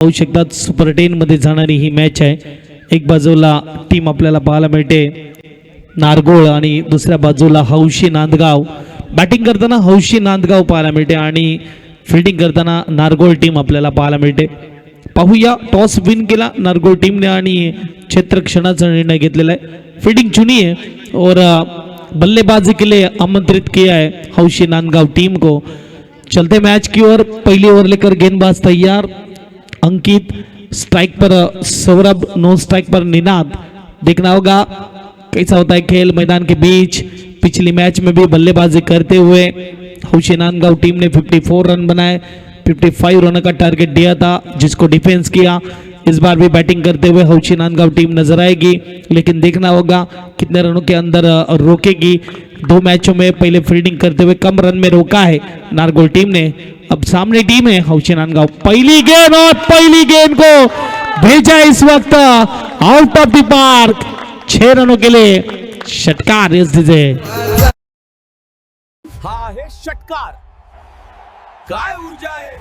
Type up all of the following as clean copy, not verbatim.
पाहू शकतात सुपर 10 मध्ये जाणारी ही मॅच आहे। एक बाजूला टीम आपल्याला पाहायला मिळते नारगोळ आणि दुसऱ्या बाजूला हौशी नांदगाव। बॅटिंग करताना हौशी नांदगाव पाहायला मिळते आणि फील्डिंग करताना नारगोळ टीम आपल्याला पाहायला मिळते। पाहूया टॉस विन केला नारगोळ टीमने आणि क्षेत्ररक्षणाचा निर्णय घेतलेला है। फील्डिंग चुनी है और बल्लेबाजी के लिए आमंत्रित किया है हौशी नांदगाव टीम को। चलते मैच की ओर, पहली ओवर लेकर गेंदबाज तैयार। अंकित स्ट्राइक पर, सौरभ नो स्ट्राइक पर निनाद। देखना होगा कैसा होता है खेल मैदान के बीच। पिछली मैच में भी बल्लेबाजी करते हुए हौशी नांदगाव टीम ने 54 रन बनाए, 55 रन का टारगेट दिया था जिसको डिफेंस किया। इस बार भी बैटिंग करते हुए हौशी नांदगाव टीम नजर आएगी, लेकिन देखना होगा कितने रनों के अंदर रोकेगी। 2 मैचों में पहले फील्डिंग करते हुए कम रन में रोका है नारगोल टीम ने। अब सामने टीम है हौशी नांदगाव। पहली गेंद और पहली गेंद को भेजा इस वक्त आउट ऑफ द पार्क। 6 रनों के लिए षटकार इस दीजिए। हा आहे षटकार। काय ऊर्जा आहे।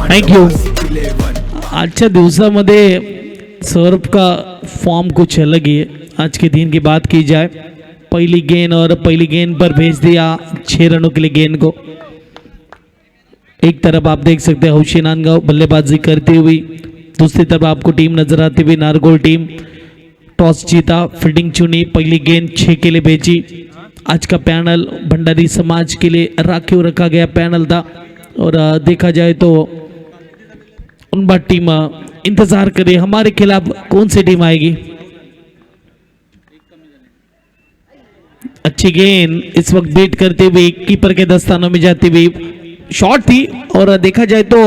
Thank you. आजच्या दिवसामध्ये सौरभ का फॉर्म कुछ अलग ही है। आज के दिन की बात की जाए, पहली गेंद और पहली गेंद पर भेज दिया 6 रनों के लिए गेंद को। एक तरफ आप देख सकते हैं हौशी नांदगाव बल्लेबाजी करती हुई, दूसरी तरफ आपको टीम नजर आती हुई नारगोल टीम। टॉस जीता, फील्डिंग चुनी, पहली गेंद 6 के लिए भेजी। आज का पैनल भंडारी समाज के लिए राखीव रखा गया पैनल था और देखा जाए तो उन बार टीम इंतजार करे हमारे खिलाफ कौन सी टीम आएगी। अच्छी गेंद इस वक्त बीट करते हुए कीपर के दस्तानों में जाती हुई शॉट थी और देखा जाए तो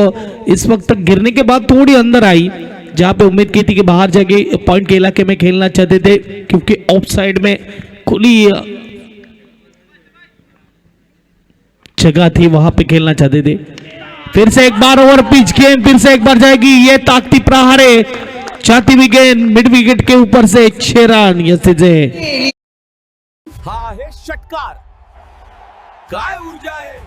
इस वक्त तक गिरने के बाद थोड़ी अंदर आई, जहां पे उम्मीद की थी कि बाहर जाके पॉइंट के इलाके में खेलना चाहते थे, क्योंकि ऑफ साइड में खुली जगह थी, वहां पे खेलना चाहते थे। फिर से एक बार ओवर पिच गेंद फिर से एक बार जाएगी, ये ताकती प्रहार है, चाहती हुई गेंद मिड विकेट के ऊपर से 6 रन। ये हा आहे षटकार। काय ऊर्जा आहे।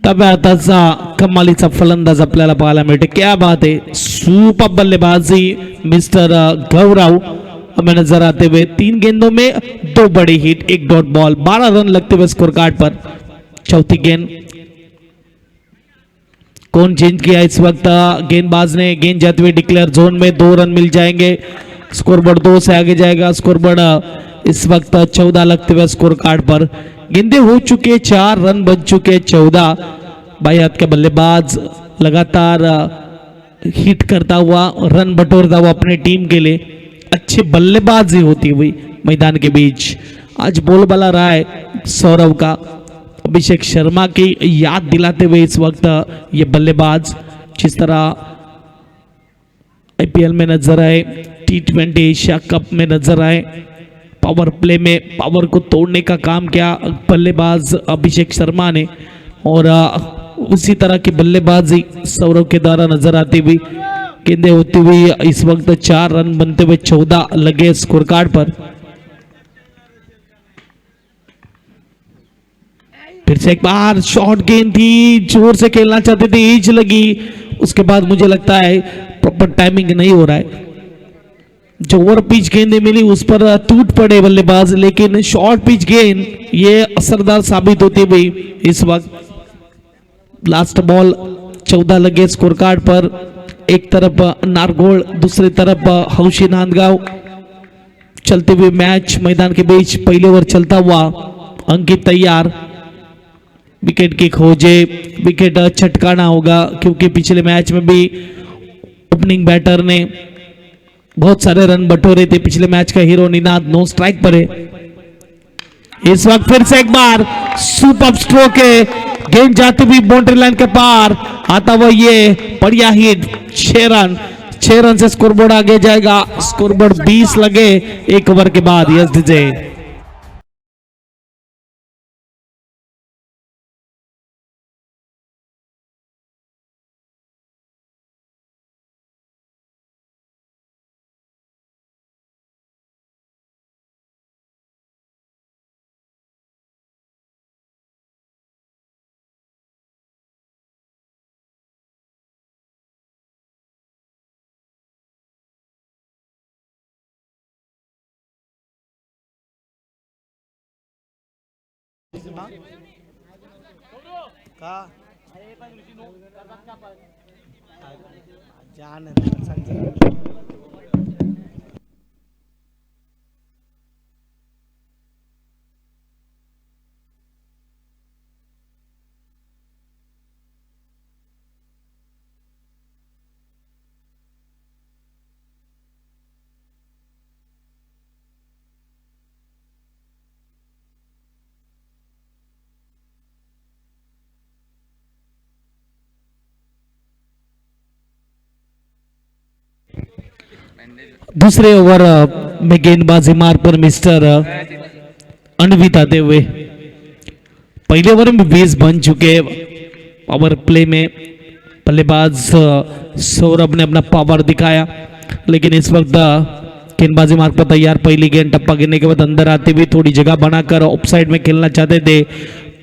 तब्याताचा कमालीचा फलंदाज आपल्याला पाहायला मिळते। क्या बात है, सुपर बल्लेबाजी मिस्टर गौरव हमें नजर आते हुए। 3 गेंदों में 2 बड़ी हिट, 1 डॉट बॉल, 12 रन लगते हुए स्कोर कार्ड पर। चौथी गेंद कौन चेंज किया इस वक्त, गेंदबाज ने गेंद जाते हुए डिक्लेयर जोन में 2 रन मिल जाएंगे। स्कोरबोर्ड 2 से आगे जाएगा। स्कोरबोर्ड इस वक्त 14 लगते हुए स्कोर कार्ड पर। गेंदे हो चुके 4, रन बन चुके 14। बाई हाथ का बल्लेबाज लगातार हिट करता हुआ, रन बटोरता हुआ अपनी टीम के लिए। अच्छी बल्लेबाजी होती हुई मैदान के बीच। आज बोलबाला रहा है सौरभ का। अभिषेक शर्मा की याद दिलाते हुए इस वक्त ये बल्लेबाज जिस तरह आईपीएल में नजर आए, T20 एशिया कप में नजर आए, पावर प्ले में पावर को तोड़ने का काम किया बल्लेबाज अभिषेक शर्मा ने, और उसी तरह की बल्लेबाजी सौरभ के द्वारा नजर आती हुई। गेंदे होती हुई इस वक्त 4 रन बनते हुए 14 लगे स्कोर कार्ड पर। फिर से एक बार शॉर्ट गेंद थी, जोर से खेलना चाहते थे, एज लगी, उसके बाद मुझे लगता है प्रॉपर टाइमिंग नहीं हो रहा है। जो ओवर पिच गेंदें मिली उस पर टूट पड़े बल्लेबाज, लेकिन शॉर्ट पिच गेंद ये असरदार साबित होती हुई इस वक्त। लास्ट बॉल 14 लगे स्कोर कार्ड पर, एक तरफ नारगोल, दूसरी तरफ हौशी नांदगांव। चलते हुए मैच मैदान के बीच पहले ओवर चलता हुआ, अंकित तैयार, विकेट की खोजे, विकेट छटकाना होगा क्योंकि पिछले मैच में भी ओपनिंग बैटर ने बहुत सारे रन बटोरे थे। पिछले मैच का हीरो निनाद नो स्ट्राइक पर है। इस वक्त फिर से एक बार सुपर स्ट्रोक है, गेंद जाती हुई बाउंड्री लाइन के पार, आता हुआ ये बढ़िया हिट, 6 रन से स्कोरबोर्ड आगे जाएगा। स्कोरबोर्ड 20 लगे एक ओवर के बाद। यस डीजे दूसरे ओवर में गेंदबाजी मार्ग पर मिस्टर अनवित आते हुए। पहले ओवर में 20 बन चुके। पावर प्ले में बल्लेबाज सौरभ ने अपना पावर दिखाया, लेकिन इस वक्त गेंदबाजी मार्ग पर तैयार। पहली गेंद टप्पा गिरने के बाद अंदर आते हुए थोड़ी जगह बनाकर ऑफ साइड में खेलना चाहते थे।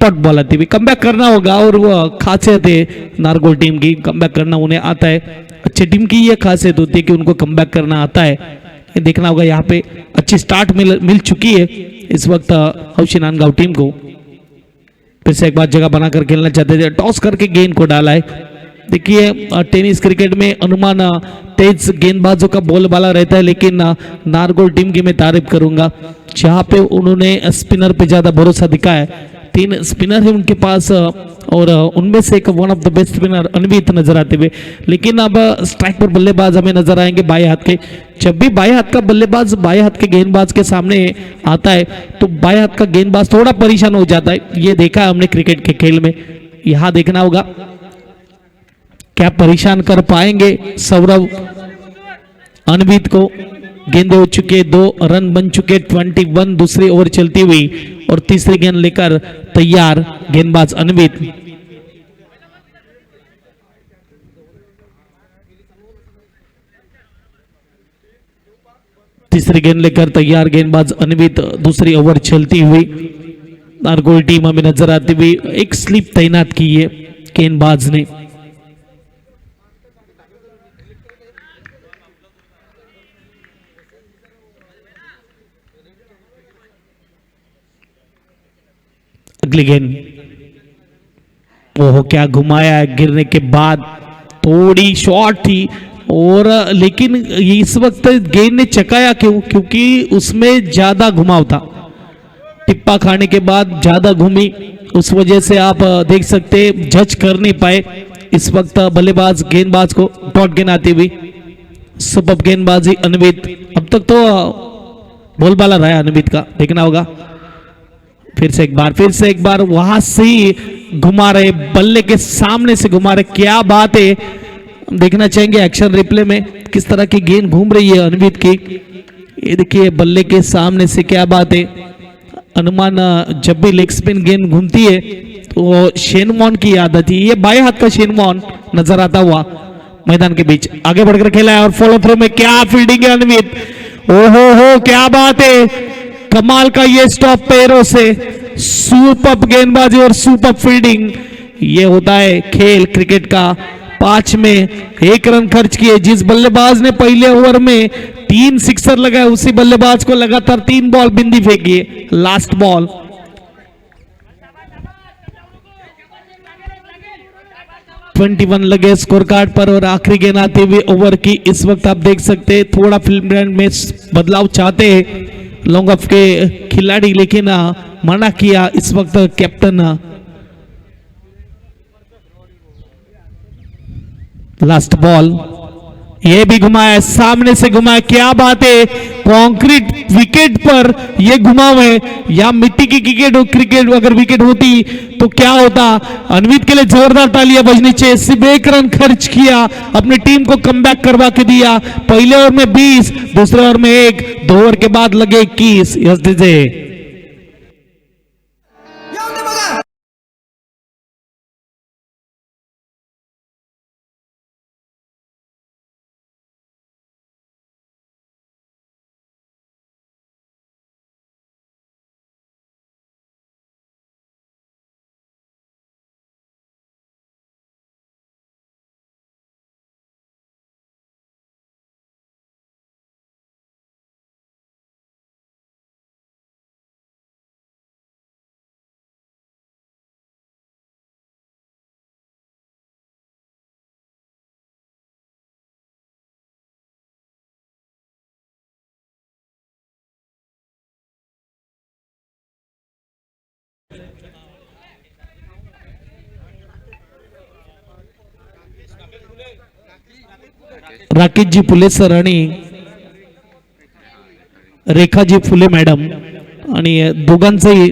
पट बॉल आती हुई कमबैक करना होगा, और वो खासियत है नारगोल टीम की, कमबैक करना उन्हें आता है। अच्छी टीम की ये खासियत होती है कि उनको कमबैक करना आता है। ये देखना होगा, यहाँ पे अच्छी स्टार्ट मिल चुकी है इस वक्त हौशी नांदगांव टीम को। फिर से एक बार जगह बनाकर खेलना चाहते थे, टॉस करके गेंद को डाला है। देखिए टेनिस क्रिकेट में अनुमान तेज गेंदबाजों का बोलबाला रहता है, लेकिन नारगोल टीम की मैं तारीफ करूंगा जहां पे उन्होंने स्पिनर पे ज्यादा भरोसा दिखाया है। 3 स्पिनर है उनके पास, और उनमें से एक one of the best spinner Anvit नजर आते हुए। लेकिन अब स्ट्राइक पर बल्लेबाज हमें नजर आएंगे बाएं हाथ के। जब भी बाएं हाथ का बल्लेबाज बाएं हाथ के गेंदबाज के सामने आता है तो बाएं हाथ का गेंदबाज थोड़ा परेशान हो जाता है। ये देखा है हमने क्रिकेट के खेल में। यहां देखना होगा क्या परेशान कर पाएंगे सौरभ अनवित को। गेंदे हो चुके, 2 रन बन चुके, 21 दूसरी ओवर चलती हुई, और तीसरी गेंद लेकर तैयार गेंदबाज अनवित। तीसरी गेंद लेकर तैयार गेंदबाज अनवित, दूसरी ओवर चलती हुई। नारगोल टीम हमें नजर आती हुई, एक स्लिप तैनात की है गेंदबाज ने। अगली गेंद, ओहो क्या घुमाया, गिरने के बाद थोड़ी शॉर्ट थी, और लेकिन इस वक्त गेंद ने चकाया क्यों? क्योंकि उसमें ज्यादा घुमाव था, टिप्पा खाने के बाद ज्यादा घूमी, उस वजह से आप देख सकते जज कर नहीं पाए इस वक्त बल्लेबाज गेंदबाज को। डॉट गेंद आती हुई, सुपर गेंदबाजी अनवित। अब तक तो बोलबाला रहा है अनवित का, देखना होगा। फिर से एक बार वहां से ही घुमा रहे, बल्ले के सामने से घुमा रहे, क्या बात है। देखना चाहेंगे एक्शन रिप्ले में किस तरह की गेंद घूम रही है अनवित की। ये देखिए बल्ले के सामने से, क्या बात है। अनुमान जब भी लेग स्पिन गेंद घूमती है तो शेनमॉन की याद आती है। ये बाएं हाथ का शेनमॉन नजर आता हुआ मैदान के बीच आगे बढ़कर खेला है, और फॉलो थ्रू में क्या फील्डिंग है अनवित। ओहो हो क्या बात है, कमाल का ये स्टॉप पैरों से, सुपर गेंदबाजी और सुपर फील्डिंग, ये होता है खेल क्रिकेट का। 5 में 1 रन खर्च किए। जिस बल्लेबाज ने पहले ओवर में 3 सिक्सर लगाए उसी बल्लेबाज को लगातार 3 बॉल बिंदी फेंकी। Last ball. (21) लगे स्कोर कार्ड पर और आखिरी गेंद आते हुए ओवर की। इस वक्त आप देख सकते हैं थोड़ा फिल्म में बदलाव चाहते हैं लॉन्ग ऑफ के खिलाड़ी, लेकिन मना किया इस वक्त कैप्टन। लास्ट बॉल, ये भी घुमाया, सामने से घुमाया, क्या बात है। कंक्रीट विकेट पर ये घुमावे या मिट्टी की क्रिकेट अगर विकेट होती तो क्या होता। अनवित के लिए जोरदार तालियां बजनी चाहिए। सिर्फ 1 रन खर्च किया, अपनी टीम को कमबैक करवा के दिया। पहले ओवर में 20, दूसरे ओवर में 1, 2 ओवर के बाद लगे 21। यस दीजिए। राकेशजी फुले सर आणि रेखाजी फुले मॅडम आणि दोघांचेही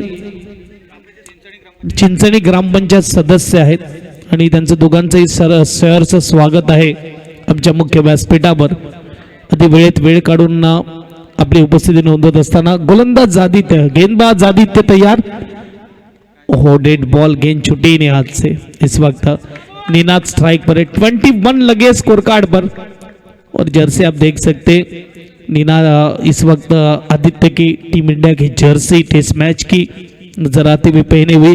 चिंचणी ग्रामपंचायत सदस्य आहेत आणि त्यांचं दोघांचंही सहर्ष स्वागत आहे आमच्या मुख्य व्यासपीठावर। अति वेळेत वेळ काढून आपली उपस्थिती नोंदवत असताना गोलंदाज आदित्य, गेंदबाज आदित्य तैयार। हो, डेड बॉल, गेंद छुटी नहीं हाथ से। इस वक्त निनाद स्ट्राइक पर है। 21 लगे स्कोर कार्ड पर और जर्सी आप देख सकते निनाद इस वक्त आदित्य की टीम इंडिया की जर्सी टेस्ट मैच की नजर आते हुए पहने हुए।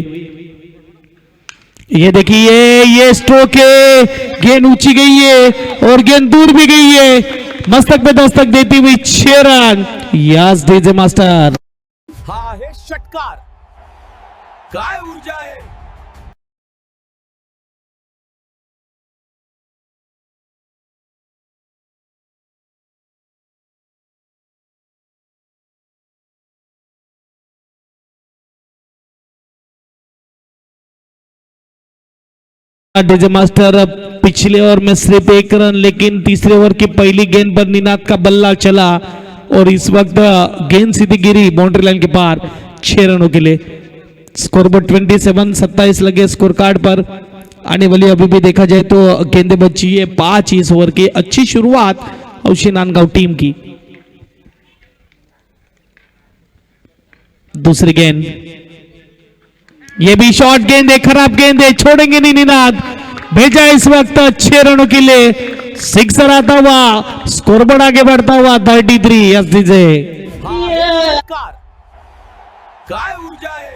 ये देखिए, ये स्ट्रोक है, गेंद ऊंची गई है और गेंद दूर भी गई है। मस्तक पे दस्तक देती हुई 6 रन। Yes DJ master. हा आहे षटकार, काय ऊर्जा आहे। डीजे मास्टर पिछले ओवर में सिर्फ 1 रन, लेकिन तीसरे ओवर की पहली गेंद पर निनाद का बल्ला चला और इस वक्त गेंद सीधी गिरी बाउंड्री लाइन के पार। 6 रनों के लिए स्कोर बोर्ड 27 लगे स्कोर कार्ड पर। आने वाली अभी भी देखा जाए तो गेंदे बची है 5 इस ओवर की। अच्छी शुरुआत हौशी नांदगांव टीम की। दूसरी गेंद, ये भी शॉर्ट गेंद है, खराब गेंद है, छोड़ेंगे नहीं निनाद। भेजा इस वक्त 6 रनों के लिए। सिक्सर आता हुआ, स्कोरबोर्ड आगे बढ़ता हुआ 33। यस दीजिए। षटकार, काय ऊर्जा आहे।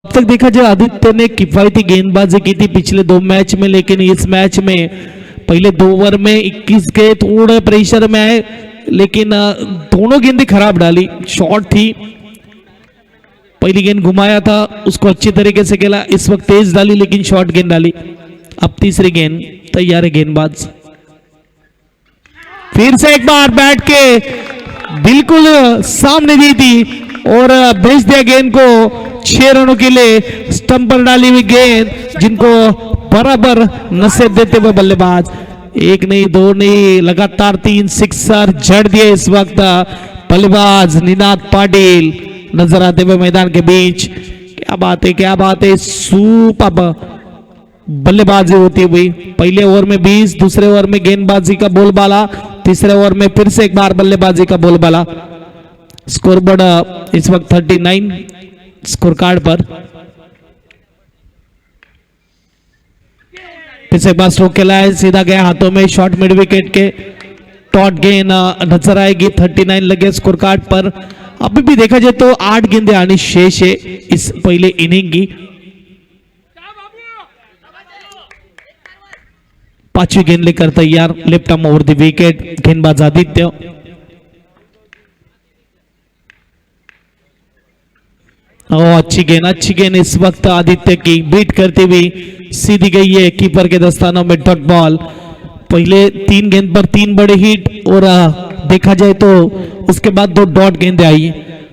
अब तक देखा जाए आदित्य ने किफायती गेंदबाजी की थी पिछले 2 मैच में, लेकिन इस मैच में पहले 2 ओवर में 21 के थोड़े प्रेशर में आए, लेकिन दोनों गेंदें खराब डाली। शॉर्ट थी, पहली गेंद घुमाया था उसको अच्छी तरीके से खेला, इस वक्त तेज डाली लेकिन शॉर्ट गेंद डाली। अब तीसरी गेंद, तैयार है गेंदबाज। फिर से एक बार बैठ के बिल्कुल सामने दी थी और भेज दिया गेंद को। 6 रनों के लिए स्टंप पर डाली हुई गेंद, जिनको बराबर नसीब देते हुए बल्लेबाज। 1 नहीं 2 नहीं, लगातार 3 सिक्सर जड़ दिए इस वक्त बल्लेबाज निनाद पाटिल नजर आते हुए मैदान के बीच। क्या बात है, क्या बात है। सुपर बल्लेबाजी होती हुई। पहले ओवर में 20, दूसरे ओवर में गेंदबाजी का बोलबाला, तीसरे ओवर में फिर से एक बार बल्लेबाजी का बोलबाला। स्कोरबोर्ड इस वक्त 39 स्कोर कार्ड पर। फिर से एक बार स्ट्रोक खेला है, सीधा गया हाथों में, शॉर्ट मिड विकेट के टॉट गेंद नजर आएगी। 39 लगे स्कोर कार्ड पर। अभी भी देखा जाए तो 8 गेंदें आनी शेष है इस पहले इनिंग की। 5वीं गेंद लेकर तैयार, left arm over the wicket, गेंदबाज आदित्य। अच्छी गेंद इस वक्त आदित्य की बीट करती हुई सीधी गई है कीपर के दस्तानों में। Dot ball. पहले 3 गेंद पर 3 बड़े हिट और देखा जाए तो उसके बाद 2 डॉट गेंदें आई।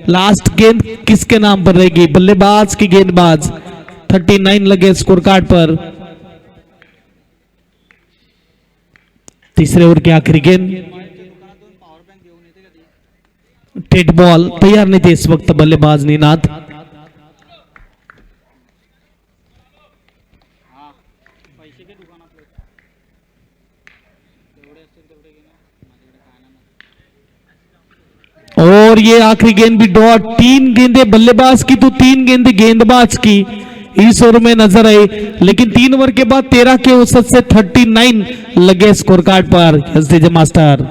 लास्ट गेंद किसके नाम पर रहेगी, बल्लेबाज की गेंदबाज। 39 लगे स्कोर कार्ड पर। तीसरे ओवर की आखिरी गेंद, डेड बॉल। तैयार नहीं थे इस वक्त बल्लेबाज निनाद। और ये आखिरी गेंद भी डॉट। 3 गेंदें बल्लेबाज की तो 3 गेंदें गेंदबाज की इस ओवर में नजर आई, लेकिन 3 ओवर के बाद 13 के औसत से 39 लगे स्कोर कार्ड पर। Yes DJ master.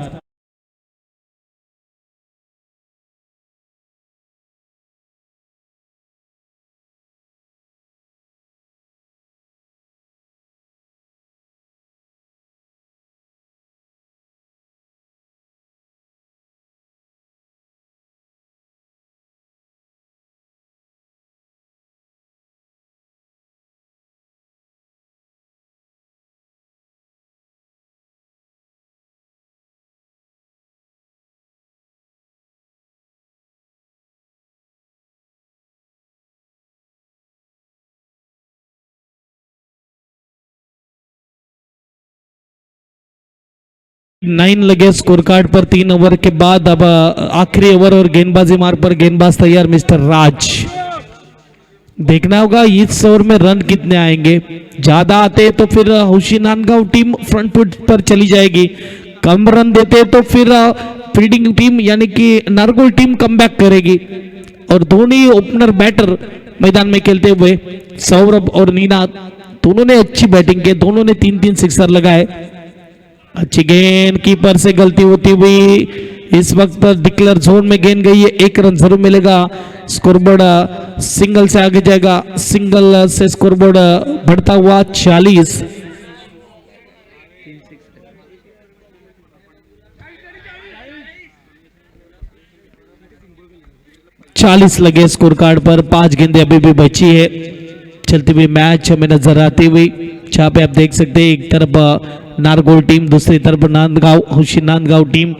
नाइन लगे स्कोर कार्ड पर 3 ओवर के बाद। अब आखिरी ओवर और गेंदबाजी मार्ग पर गेंदबाज तैयार मिस्टर राज। देखना होगा इस ओवर में रन कितने आएंगे। ज्यादा आते तो फिर हौशी नांदगांव टीम फ्रंट फुट पर चली जाएगी, कम रन देते तो फिर फील्डिंग टीम यानी कि नारगोल टीम कमबैक करेगी। और दोनों ओपनर बैटर मैदान में खेलते हुए सौरभ और नीना दोनों ने अच्छी बैटिंग की, दोनों ने 3-3 सिक्सर लगाए। अच्छी गेंद, कीपर से गलती होती हुई। इस वक्त पर डिक्लेयर जोन में गेंद गई है, 1 रन जरूर मिलेगा। स्कोरबोर्ड सिंगल से आगे जाएगा, सिंगल से स्कोरबोर्ड बढ़ता हुआ 40। लगे स्कोर कार्ड पर। 5 गेंदें अभी भी बची है। चलती हुई मैच हमें नजर आती हुई, जहां पे आप देख सकते हैं एक तरफ नारगोल टीम, दूसरी तरफ नांदगांव हौशी नांदगांव टीम।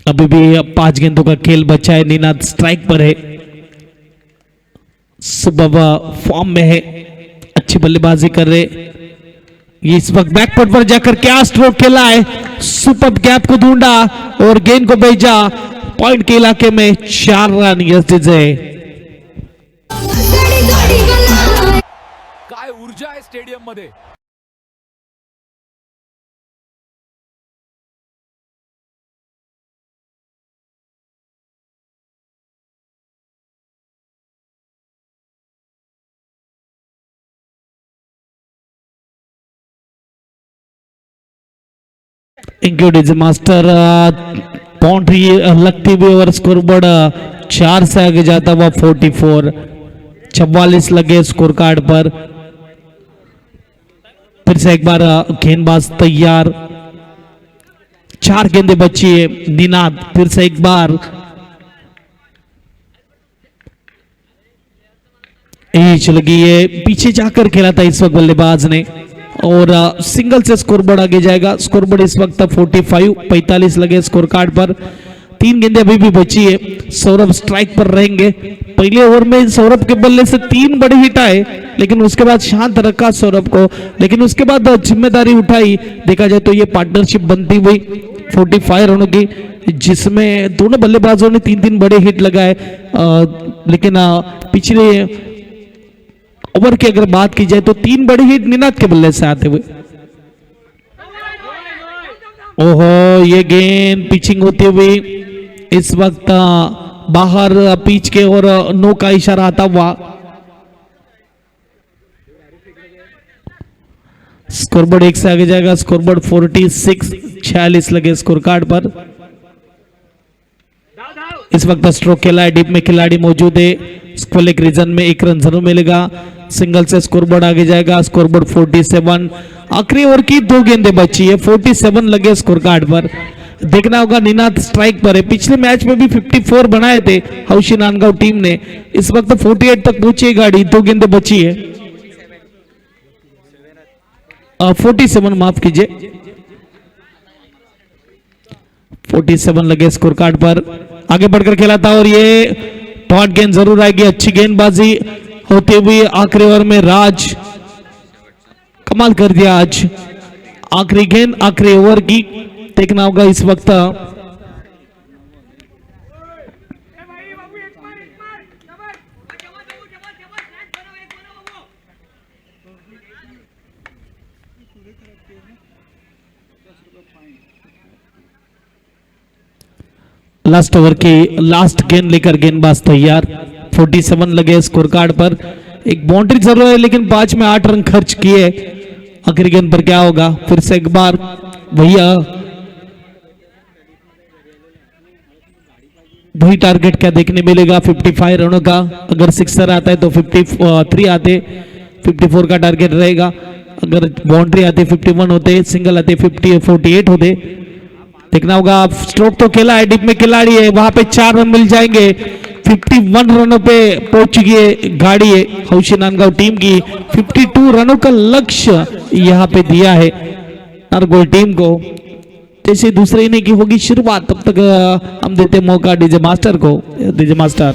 अभी भी 5 गेंदों का खेल बचा है। निनाद स्ट्राइक पर है, सुबह फॉर्म में है, अच्छी बल्लेबाजी कर रहे। ये इस वक्त बैकफुट पर जाकर क्या स्ट्रोक खेला है, सुपर गैप को ढूंढा और गेंद को भेजा पॉइंट के इलाके में। 4 रन। Yes DJ. काय ऊर्जा आहे स्टेडियम मध्ये। इंक्लूडिंग मास्टर बाउंड्री लगती हुई और स्कोरबोर्ड 4 से आगे जाता हुआ 44। 44 लगे स्कोर कार्ड पर। फिर से एक बार गेंदबाज तैयार, 4 गेंदें बची है। निनाद फिर से एक बार, एज लगी है, पीछे जाकर खेला था इस वक्त बल्लेबाज ने और सिंगल से स्कोरबोर्ड आगे जाएगा। स्कोरबोर्ड इस वक्त 45 लगे स्कोर कार्ड पर। 3 गेंदें अभी भी बची है। सौरभ स्ट्राइक पर रहेंगे। पहले ओवर में सौरभ के बल्ले से 3 बड़े हिट आए, लेकिन उसके बाद शांत रखा सौरभ को, लेकिन उसके बाद जिम्मेदारी उठाई। देखा जाए तो ये पार्टनरशिप बनती हुई 45 रनों की, जिसमें दोनों बल्लेबाजों ने 3-3 बड़े हिट लगाए। लेकिन पिछले ओवर की अगर बात की जाए तो 3 बड़े हिट निनाद के बल्ले से आते हुए। ओहो, ये गेंद पिचिंग होती हुई इस वक्त बाहर पिच के और नो का इशारा आता हुआ। स्कोरबोर्ड 1 से आगे जाएगा। स्कोरबोर्ड 46 लगे स्कोर कार्ड पर। इस वक्त स्ट्रोक खेला है, डीप में खिलाड़ी मौजूद है। स्क्वेलिक रीजन में 1 रन जरूर मिलेगा। सिंगल से स्कोरबोर्ड आगे जाएगा। स्कोरबोर्ड 47। आखिरी ओवर की 2 गेंदें बची है। 47 लगे स्कोर कार्ड पर। देखना होगा, निनाद स्ट्राइक पर है। पिछले मैच में भी 54 बनाए थे हौशी नांदगांव टीम ने। इस वक्त 48 तक पहुंची है गाड़ी। 2 गेंदें बची है। 47 माफ कीजिए, 47 लगे स्कोर कार्ड पर। आगे बढ़कर खेला था और ये पॉट गेंद जरूर आएगी। अच्छी गेंदबाजी होते हुए आखिरी ओवर में राज कमाल कर दिया आज। आखिरी गेंद आखिरी ओवर की। देखना होगा इस वक्त लास्ट ओवर की लास्ट गेंद लेकर गेंदबाज तैयार। 47 लगे स्कोर कार्ड पर। एक बाउंड्री जरूर है लेकिन 5 में 8 रन खर्च किए। आखिरी गेंद पर क्या होगा? फिर से एक बार भैया वही टारगेट क्या देखने मिलेगा? 55 रनों का। अगर सिक्सर आता है तो 53 आते, 54 का टारगेट रहेगा। अगर बाउंड्री आते 51 होते, सिंगल आते 48 होते। देखना होगा। स्ट्रोक तो खेला है, डिप में खिलाड़ी है, वहां पे 4 रन मिल जाएंगे। 51 रनों पे पहुंच चुकी है गाड़ी है हौशी नांदगांव टीम की। 52 रनों का लक्ष्य यहां पे दिया है नारगोल टीम को। जैसे दूसरे इनिंग की होगी शुरुआत, तब तक हम देते मौका डीजे मास्टर को। डीजे मास्टर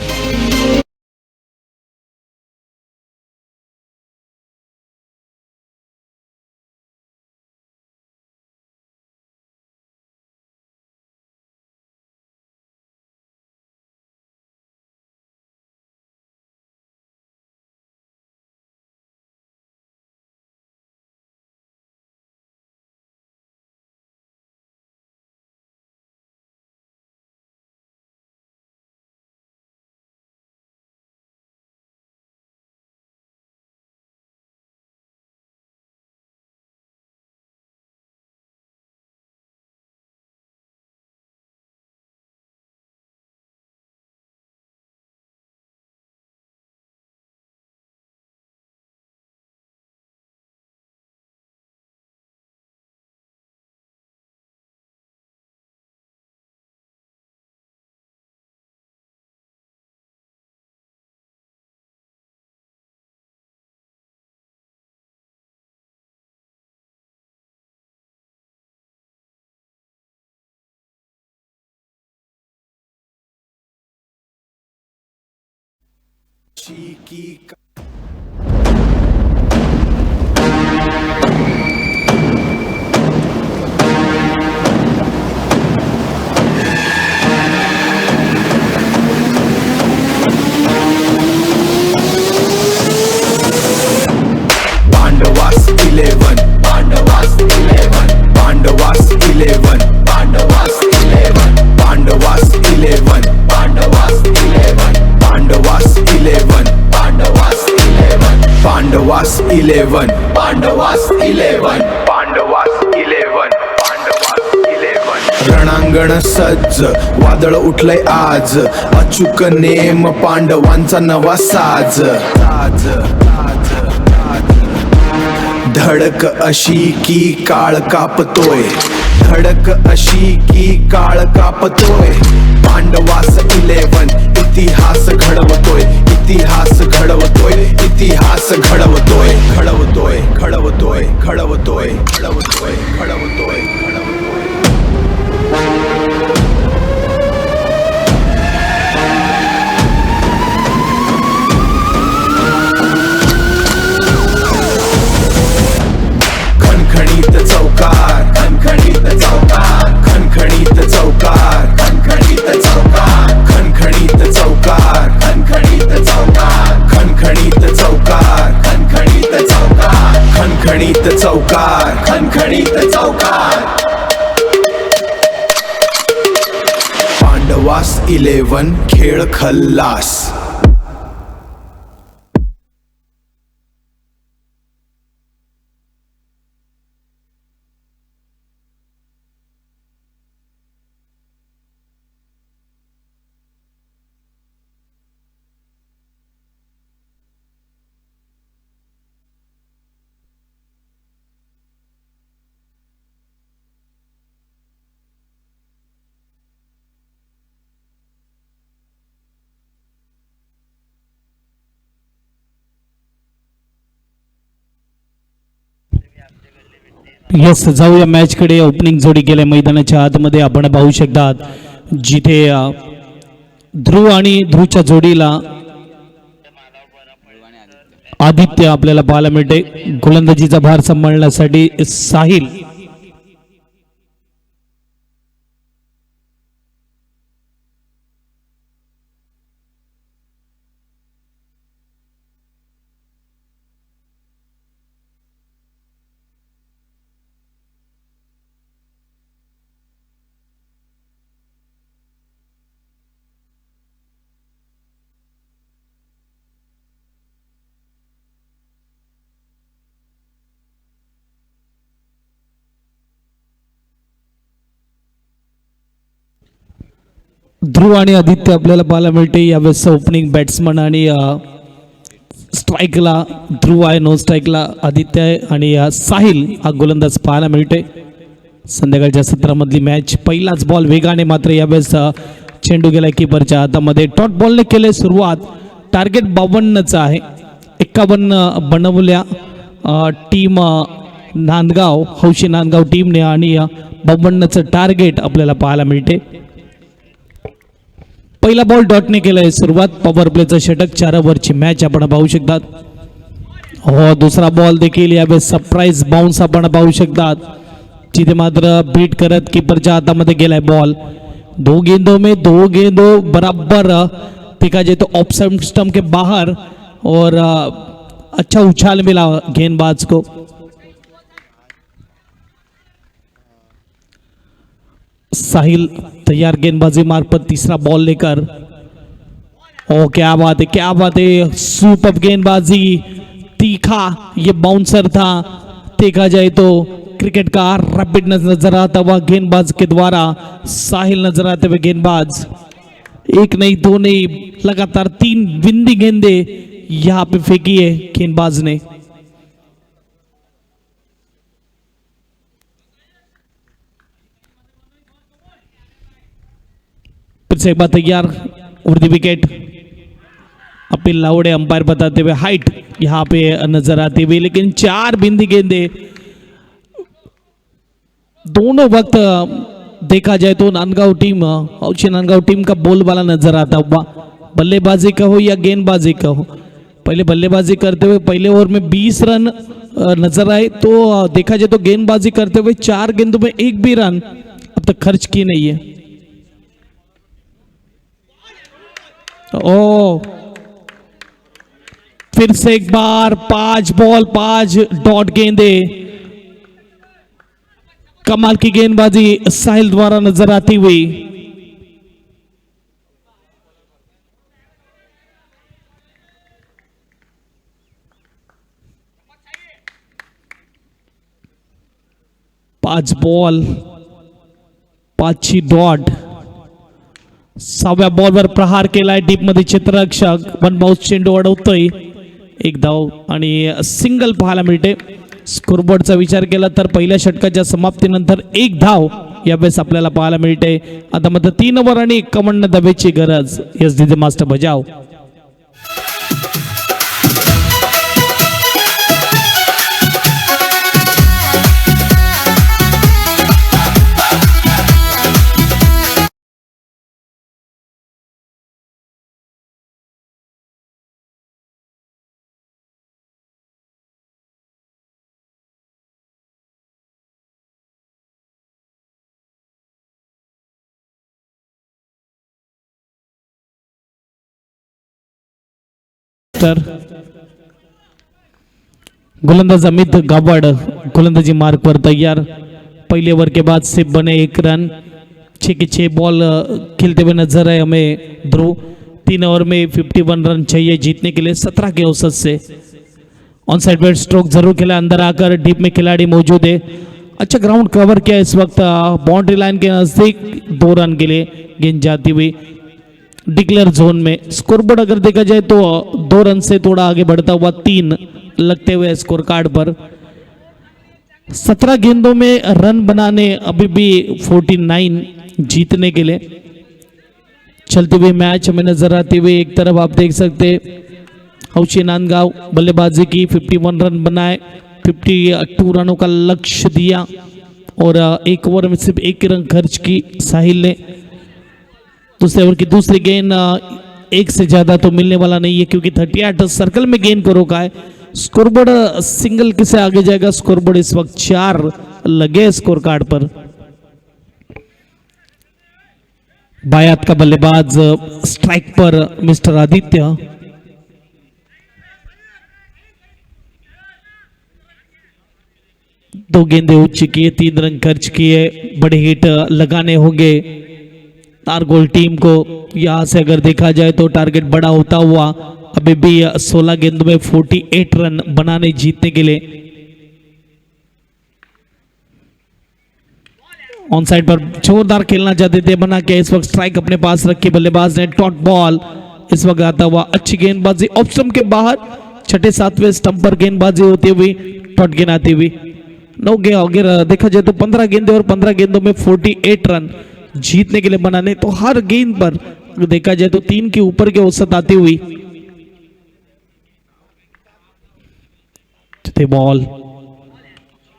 की पांडवास 11 पांडवास 11 पांडवास 11 पांडवास 11 पांडवास 11 पांडवास 11 पांडवास 11 पांडवास 11 पांडवास 11 पांडवास 11 पांडवास 11 पांडवास 11 रणांगण सज्ज वादळ उठलंय आज अचूक नेम पांडवांचा नवा साज धडक अशी की काळ कापतोय धडक अशी की काळ कापतोय पांडवास 11 इतिहास घडवतोय इतिहास घडवतोय इतिहास घडवतोय घडवतोय घडवतोय घडवतोय घडवतोय घडवतोय खणखणीत चौकार खणखणीत चौकार खणखणीत चौकार खणखणीत चौकार खणखणीत चौकार खणखणीत चौकार खणखणीत चौकार विश्वास 11 खेळ खल्लास. यस, जाऊया मॅच कडे. ओपनिंग जोडी गेल्या मैदानाच्या आतमध्ये आपण पाहू शकतात, जिथे ध्रुव आणि ध्रुवच्या जोडीला आदित्य आपल्याला पाहायला मिळते. गोलंदाजीचा भार सांभाळण्यासाठी साहिल. ध्रुव आणि आदित्य आपल्याला पाहायला मिळते. यावेळेस ओपनिंग बॅट्समन आणि स्ट्राईकला ध्रुव आहे, नो स्ट्राईकला आदित्य आहे आणि साहिल हा गोलंदाज पाहायला मिळते. संध्याकाळच्या सत्रामधली मॅच. पहिलाच बॉल वेगाने, मात्र यावेळेस चेंडू गेला कीपरच्या हातामध्ये. डॉट बॉलने केले सुरुवात. टार्गेट 52चं आहे. 51 बनवल्या टीम नांदगाव, हौशी नांदगाव टीमने आणि 52चं टार्गेट आपल्याला पाहायला मिळते. पहिला बॉल डॉटने केलाय सुरुवात. पॉवर प्लेचं षटक. 4 ओव्हरची मॅच आपण पाहू शकतात. हो, दुसरा बॉल देखील यावेळेस सरप्राईज बाउन्स आपण पाहू शकतात, जिथे मात्र बीट करत कीपरच्या हातामध्ये गेलाय बॉल. 2 गेंदों में 2 गेंदों बराबर देखा जाए तो ऑफ स्टंप के बाहर और अच्छा उछाल मिला गेंदबाज को. साहिल तैयार गेंदबाजी मार्फत तीसरा बॉल लेकर. ओ क्या बात है, क्या बात है. सुपर गेंदबाजी, तीखा ये बाउंसर था. देखा जाए तो क्रिकेट का रैपिड नजर आता हुआ गेंदबाज के द्वारा. साहिल नजर आते हुए गेंदबाज. 1 नहीं 2 नहीं, लगातार 3 बिंदी गेंदे यहाँ पे फेंकी है गेंदबाज ने. फिर से एक बार तैयार. उर्दी विकेट. अपील लाउडे अंपायर बताते हुए हाइट यहाँ पे नजर आती हुई, लेकिन 4 बिंदी गेंदे दोनों वक्त देखा जाए तो नांदगांव टीम, हौशी नांदगांव टीम का बोलबाला नजर आता हुआ. बल्लेबाजी का हो या गेंदबाजी का हो, पहले बल्लेबाजी करते हुए पहले ओवर में 20 रन नजर आए, तो देखा जाए तो गेंदबाजी करते हुए 4 गेंदों में 1 भी रन अब तक खर्च की नहीं है. ओ फिर से एक बार 5 बॉल 5 डॉट गेंदे. कमाल की गेंदबाजी साहिल द्वारा नजर आती हुई. पाच बॉल 5 डॉट. 6व्या बॉलवर प्रहार केलाय डीप मध्ये क्षेत्ररक्षक. 1 बाउन्स चेंडू अडवतोय. 1 धाव आणि सिंगल पाहायला मिळते. स्कोरबोर्डचा विचार केला तर पहिल्या षटकाच्या समाप्तीनंतर 1 धाव यावेळेस आपल्याला पाहायला मिळते. आता मात्र 3 ओव्हर आणि 51 धावेची गरज. यस डीजे मास्टर बजाव. गोलंदाज अमित गावड़ गोलंदाजी मार्ग पर तैयार. पहले ओवर के बाद सिर्फ बने 1 रन. 6 के 6 बॉल खेलते हुए नजर है हमें ध्रुव। 3 ओवर में 51 रन चाहिए जीतने के लिए 17 के औसत से। ऑन साइड पर स्ट्रोक जरूर खेला, अंदर आकर डीप में खिलाड़ी मौजूद है। अच्छा ग्राउंड कवर किया इस वक्त, बाउंड्री लाइन के नजदीक 2 रन के लिए गेंद जाती हुई डिक्लेयर जोन में। स्कोरबोर्ड अगर देखा जाए तो 2 रन से थोड़ा आगे बढ़ता हुआ 3 लगते हुए स्कोर कार्ड पर। 17 गेंदों में रन बनाने अभी भी 49 जीतने के लिए। चलते हुए मैच हमें नजर आते हुए एक तरफ आप देख सकते हौशी नांदगांव बल्लेबाजी की 51 रन बनाए, 52 रनों का लक्ष्य दिया और 1 ओवर में सिर्फ 1 रन खर्च की साहिल ने। दूसरे ओवर की दूसरी गेंद 1 से ज्यादा तो मिलने वाला नहीं है क्योंकि 38 सर्कल में गेंद को रोका है। स्कोरबोर्ड सिंगल किसे आगे जाएगा, स्कोरबोर्ड इस वक्त 4 लगे स्कोर कार्ड पर। बायात का बल्लेबाज स्ट्राइक पर मिस्टर आदित्य। दो गेंदे उच्च किए, 3 रन खर्च किए, बड़े हिट लगाने होंगे नारगोल टीम को। यहां से अगर देखा जाए तो टारगेट बड़ा होता हुआ अभी भी 16 गेंदों में 48 रन बनाने जीतने के लिए। ऑन साइड पर जोरदार खेलना चाहते थे, बना के इस वक्त स्ट्राइक अपने पास रखी बल्लेबाज ने। डॉट बॉल इस वक्त आता हुआ, अच्छी गेंदबाजी ऑफ स्टंप के बाहर, 6-7वें स्टंप पर गेंदबाजी होती हुई डॉट गेंद आती हुई। 9 गेंद अगर देखा जाए तो 15 गेंदे और 15 गेंदों में 48 रन जीतने के लिए बनाने। तो हर गेंद पर देखा जाए तो 3 के ऊपर के औसत आती हुई। बॉल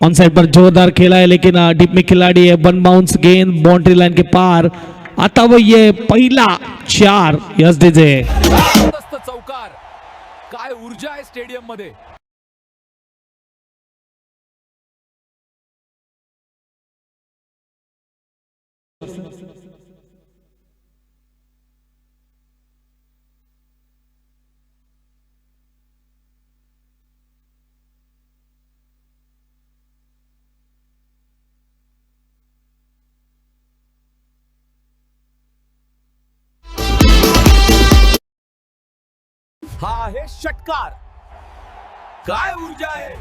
ऑन साइड पर जोरदार खेला है लेकिन डीप में खिलाड़ी है। 1 बाउंस गेंद बाउंड्री लाइन के पार आता हुआ ये पहिला 4 यस डीजे। जबरदस्त चौकार, काय ऊर्जा आहे स्टेडियम मध्ये। हा आहे षटकार, काय ऊर्जा आहे।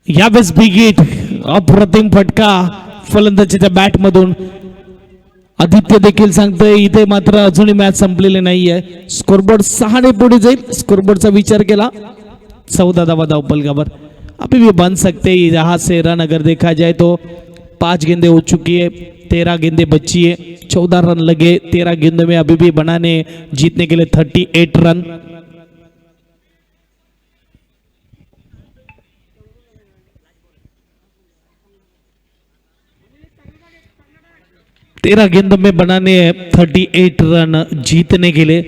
यावेळेस बिग हिट, अप्रतिम फटका फलंदाजीच्या बॅट मधून। आदित्य देखील सांगतोय इथे मात्र अजूनही मॅच संपलेली नाहीये। स्कोरबोर्ड 6 ने पुढे जाईल। स्कोरबोर्डचा विचार केला 14 धावा धावपलकावर अभी भी बन सकते हैं। यहाँ से रन अगर देखा जाए तो 5 गेंदे हो चुकी है, 13 गेंदे बची है, 14 रन लगे 13 गेंदों में अभी भी बनाने जीतने के लिए 38 रन। तेरह गेंदों में बनाने 38 रन जीतने के लिए।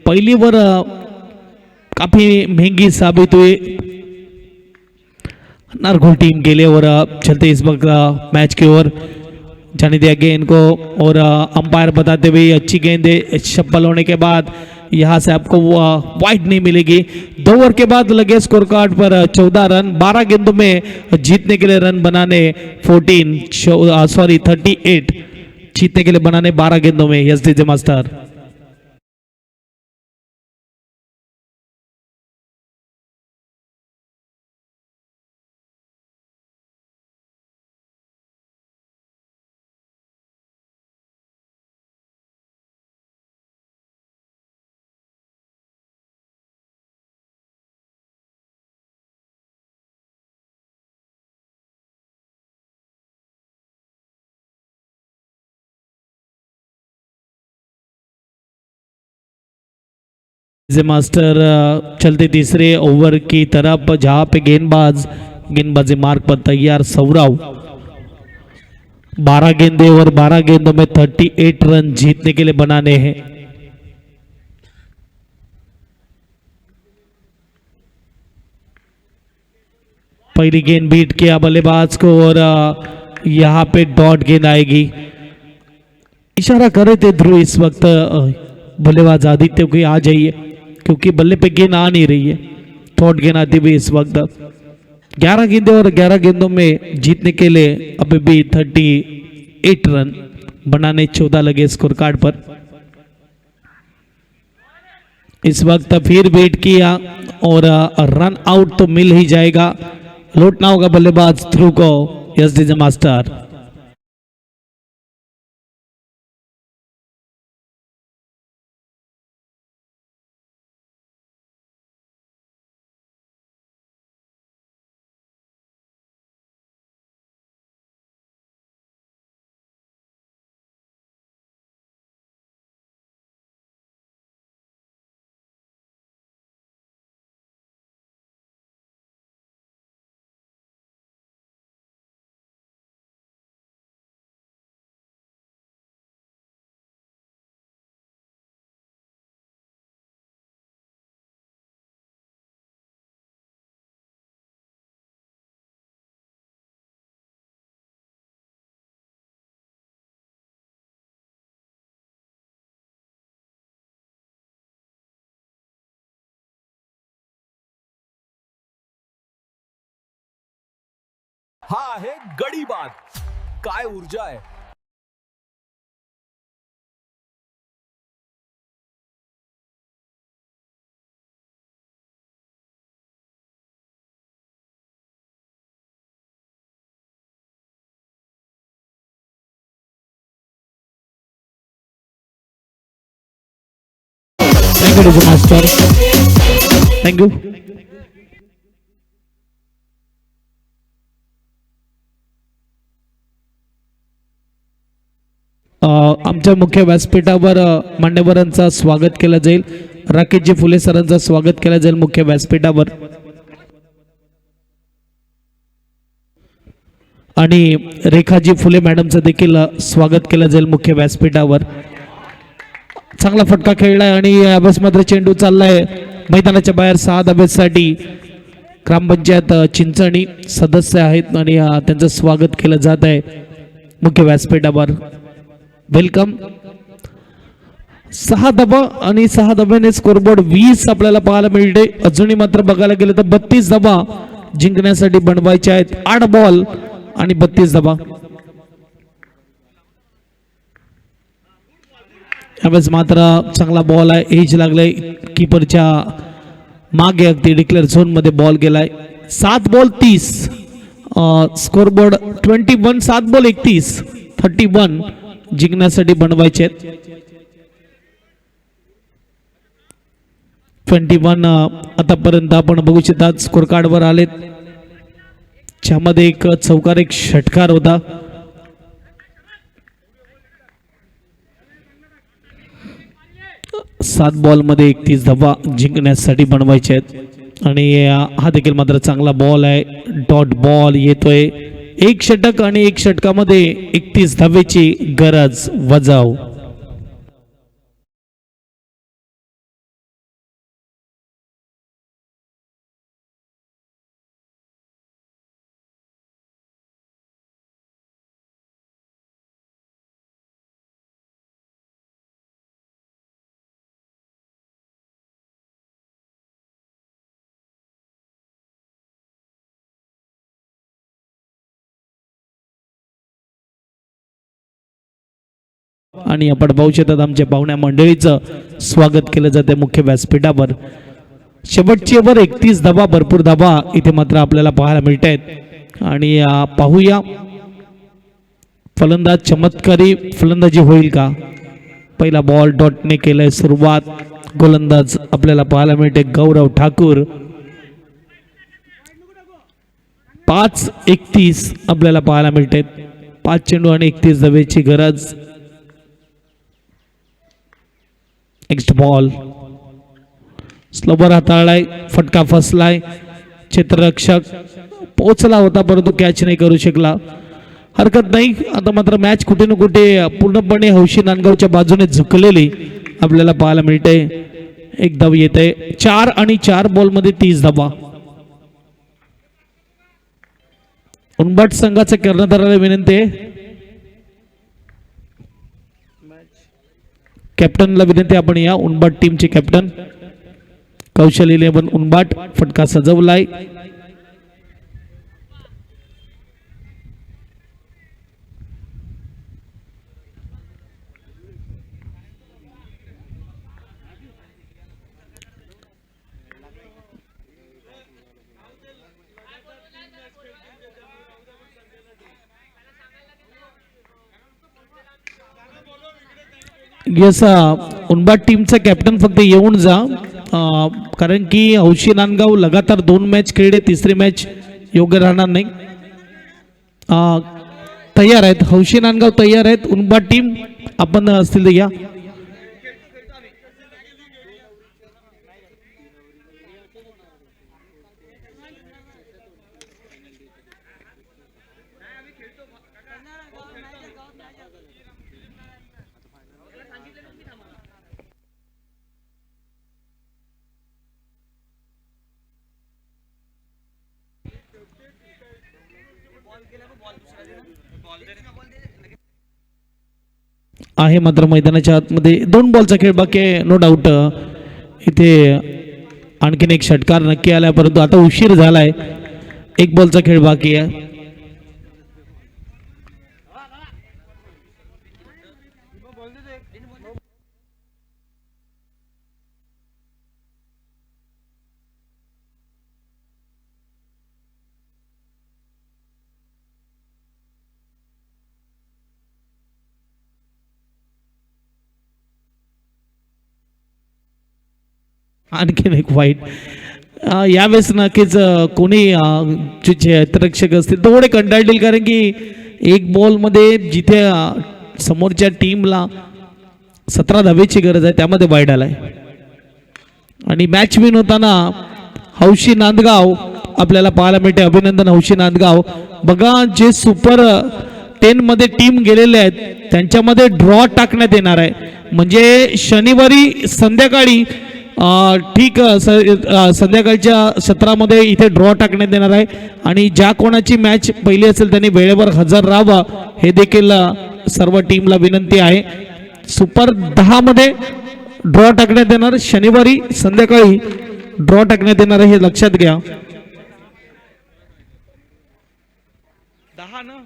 पहली ओवर काफी महंगी साबित हुई नारगोल टीम के लिए और चलते इस वक्त मैच की ओर जाने दिया गेंद को और अंपायर बताते हुए अच्छी गेंद शप्पल होने के बाद यहां से आपको वाइड नहीं मिलेगी। 2 ओवर के बाद लगे स्कोर कार्ड पर 14 रन। 12 गेंदों में जीतने के लिए रन बनाने 38 जीतने के लिए बनाने 12 गेंदों में। Yes DJ master. मास्टर चलते तीसरे ओवर की तरफ जहां पे गेंदबाजी मार्ग पर तैयार सौरव। 12 गेंदे और 12 गेंदों में 38 रन जीतने के लिए बनाने हैं। पहली गेंद बीट किया बल्लेबाज को और यहाँ पे डॉट गेंद आएगी। इशारा कर रहे थे ध्रुव इस वक्त बल्लेबाज आदित्य को आ जाइए, क्योंकि बल्ले पे गेंद आ नहीं रही है। डॉट गेंद आती हुई इस वक्त 11 गेंदें और 11 गेंदों में जीतने के लिए अभी भी 38 रन बनाने 14 लगे स्कोर कार्ड पर। इस वक्त फिर वेट किया और रन आउट तो मिल ही जाएगा। लौटना होगा बल्लेबाज ध्रुव को। Yes DJ master. हा आहे गडी बाद. काय ऊर्जा आहे. Thank you master, thank you. आमच्या मुख्य व्यासपीठावर मान्यवरांचा स्वागत केलं जाईल। राकेशजी फुले सरांचं स्वागत केलं जाईल मुख्य व्यासपीठावर आणि रेखाजी फुले मॅडमचं देखील स्वागत केलं जाईल मुख्य व्यासपीठावर। चांगला फटका खेळलाय आणि यावेळेस मात्र चेंडू चाललाय मैदानाच्या बाहेर 6 धाब्यासाठी। ग्रामपंचायत चिंचणी सदस्य आहेत आणि त्यांचं स्वागत केलं जात आहे मुख्य व्यासपीठावर। वेलकम। 6 धाबा आणि 6 धाब्याने स्कोरबोर्ड 20 आपल्याला पाहायला मिळते। अजूनही मात्र बघायला गेलं तर 32 धाबा जिंकण्यासाठी बनवायचे आहेत। 8 बॉल आणि 32 धाबा। यावेळेस मात्र चांगला बॉल आहे, एज लागलाय कीपरच्या मागे, अगदी डिक्लेअर झोन मध्ये बॉल गेलाय। 7 बॉल 30 स्कोरबोर्ड 21, 7 बॉल 31 31 जिंकण्यासाठी बनवायचे आहेत। 21 आतापर्यंत आपण बघू शकतात स्कोर कार्ड वर आलेत, ज्यामध्ये एक चौकार एक षटकार होता। सात बॉल मध्ये 31 धावा जिंकण्यासाठी बनवायचे आहेत आणि हा देखील मात्र चांगला बॉल आहे। डॉट बॉल येतोय, एक षटक आणि एक षटकामध्ये 31 धावेची गरज वजाव। आणि आपण पाहू शकतात आमच्या पाहुण्या मंडळीचं स्वागत केलं जाते मुख्य व्यासपीठावर। शेवटची ओव्हर 31 धाबा, भरपूर धाबा इथे मात्र आपल्याला पाहायला मिळत आहेत आणि पाहूया फलंदाज चमत्कारी फलंदाजी होईल का। पहिला बॉल डॉटने केलाय सुरुवात, गोलंदाज आपल्याला पाहायला मिळते गौरव ठाकूर। 5-31 आपल्याला पाहायला मिळते, 5 चेंडू आणि 31 धावेची गरज। नेक्स्ट बॉल स्लोवर हाताळलाय, फटका फसलाय, क्षेत्ररक्षक पोहोचला होता परंतु कॅच नाही करू शकला। हरकत नाही, आता मात्र मॅच कुठे ना कुठे पूर्णपणे हौशी नांदगावच्या बाजूने झुकलेली आपल्याला पाहायला मिळते। एक धाव येते, 4 आणि 4 बॉल मध्ये 30 धावा। उनबाट संघाच्या कर्णधाराला विनंती आहे, कॅप्टनला विनंती आपण या. उनबाट टीमचे कॅप्टन कौशल 11 उनबाट फटका सजवलाय. यस उनबाट टीमचा कॅप्टन फक्त येऊन जा, कारण की हौशी नांदगाव लगातार 2 मॅच खेळले, तिसरी मॅच योग्य राहणार नाही. तयार आहेत हौशी नांदगाव, तयार आहेत. उनबाट टीम आपण असतील तर या. आहे मात्र मैदानाच्या आतमध्ये 2 बॉलचा खेळ बाकी आहे. नो डाऊट इथे आणखीन एक षटकार नक्की आलाय, परंतु आता उशीर झालाय. 1 बॉलचा खेळ बाकी आहे. आणखीन एक वाईट. यावेळेस नक्कीच कोणी जे रक्षक असतील थोडे कंटाळतील, कारण की 1 बॉलमध्ये जिथे समोरच्या टीमला 17 धावेची गरज आहे त्यामध्ये वाईट आलाय. आणि मॅच विन होताना हौशी नांदगाव आपल्याला पाहायला मिळते. अभिनंदन हौशी नांदगाव. बघा जे सुपर 10 मध्ये टीम गेलेले आहेत त्यांच्यामध्ये ड्रॉ टाकण्यात येणार आहे, म्हणजे शनिवारी संध्याकाळी ठीक संध्याकाळच्या सत्रामध्ये इथे ड्रॉ टाकण्यात येणार आहे. आणि ज्या कोणाची मॅच पहिली असेल त्यांनी वेळेवर हजर राहावं हे देखील सर्व टीमला विनंती आहे. सुपर 10 मध्ये ड्रॉ टाकण्यात येणार, शनिवारी संध्याकाळी ड्रॉ टाकण्यात येणार आहे, हे लक्षात घ्या. 10 ना.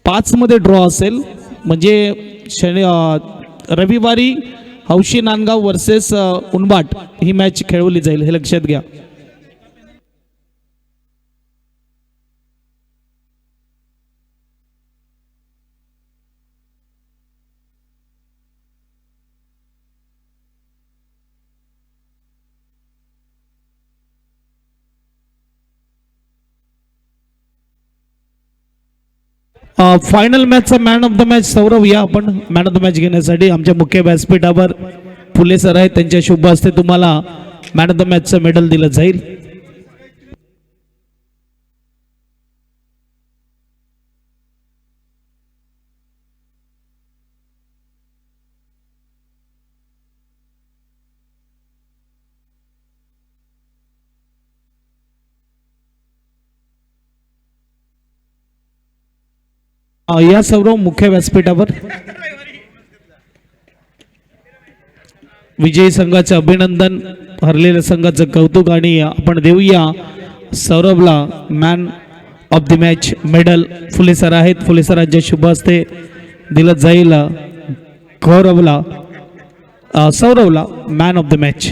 पाच मध्ये ड्रॉ असेल, म्हणजे रविवारी हौशी नांदगाव वर्सेस उनबाट ही मॅच खेळवली जाईल, हे लक्षात घ्या. फायनल मॅचचा man of the match Saurabh या आपण मॅन ऑफ द मॅच घेण्यासाठी. आमच्या मुख्य व्यासपीठावर फुले सर आहेत, त्यांच्या शुभ हस्ते तुम्हाला मॅन ऑफ द मॅचचं मेडल दिलं जाईल. या सर्व मुख्य व्यासपीठावर विजयी संघाचं अभिनंदन, हरलेल्या संघाचं कौतुक, आणि आपण देऊया सौरभला man of the match medal. Phule sir आहेत, फुले सरांच्या शुभ हस्ते दिलं जाईल गौरवला सौरभला मॅन ऑफ द मॅच.